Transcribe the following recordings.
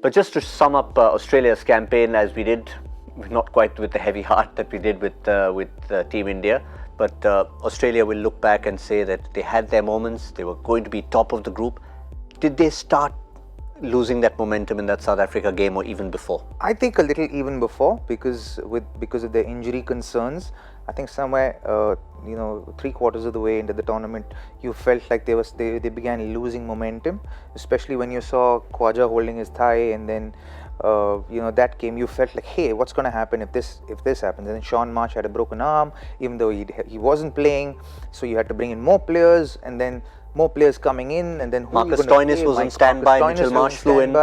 But just to sum up Australia's campaign, as we did, not quite with the heavy heart that we did with Team India, but Australia will look back and say that they had their moments, they were going to be top of the group. Did they start losing that momentum in that South Africa game, or even before? I think a little even before, because of their injury concerns. I think somewhere, 3/4 of the way into the tournament, you felt like they began losing momentum, especially when you saw Khwaja holding his thigh, and then that game you felt like, hey, what's going to happen if this happens? And then Sean Marsh had a broken arm, even though he wasn't playing, so you had to bring in more players, and then more players coming in, and then who Marcus Stoinis was on standby, Mitchell Marsh flew in.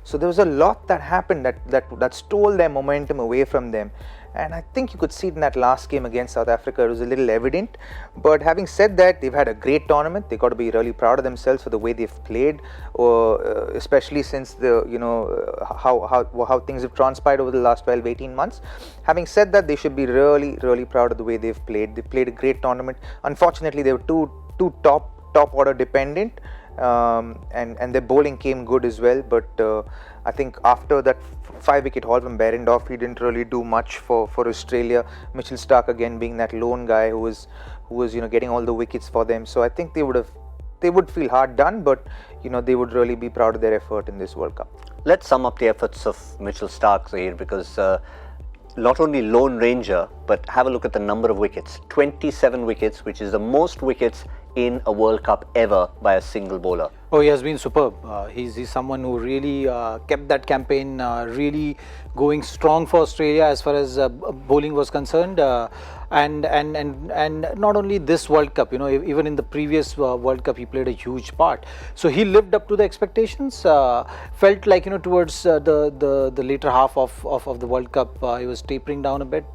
So there was a lot that happened that stole their momentum away from them. And I think you could see it in that last game against South Africa. It was a little evident. But having said that, they've had a great tournament. They've got to be really proud of themselves for the way they've played, especially since how things have transpired over the last 12-18 months. Having said that, they should be really, really proud of the way they've played. They played a great tournament. Unfortunately, they were too top order dependent, and their bowling came good as well. But I think after that 5-wicket haul from Behrendorff, he didn't really do much for Australia. Mitchell Starc again being that lone guy who was getting all the wickets for them. So I think they would feel hard done, but they would really be proud of their effort in this World Cup. Let's sum up the efforts of Mitchell Starc here, because not only lone ranger, but have a look at the number of wickets. 27 wickets, which is the most wickets in a World Cup ever by a single bowler. Oh, he has been superb. He's someone who really kept that campaign really going strong for Australia as far as bowling was concerned. And not only this World Cup, even in the previous World Cup, he played a huge part. So he lived up to the expectations. Felt like towards the later half of the World Cup, he was tapering down a bit.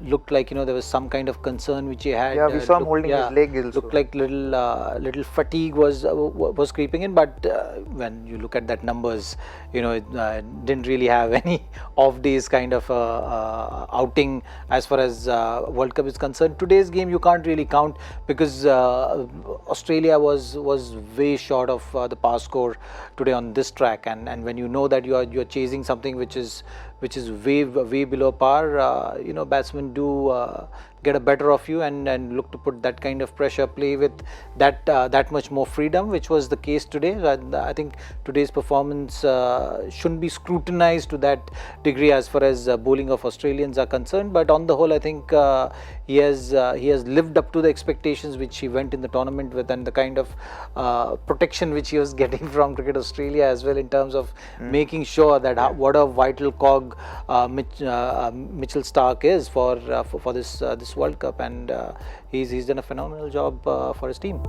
Looked like there was some kind of concern which he had. Yeah, we saw him holding his leg. Looked like little fatigue was creeping in. But when you look at that numbers, it didn't really have any off days kind of outing as far as World Cup is concerned. Today's game you can't really count, because Australia was way short of the pass score today on this track, and when you know that you're chasing something which is way below par, batsmen do get a better of you and look to put that kind of pressure, play with that much more freedom, which was the case today. I think today's performance shouldn't be scrutinized to that degree as far as bowling of Australians are concerned, but on the whole I think he has lived up to the expectations which he went in the tournament with, and the kind of protection which he was getting from Cricket Australia as well, in terms of making sure that what a vital cog Mitchell Starc is for this World Cup, and he's done a phenomenal job for his team.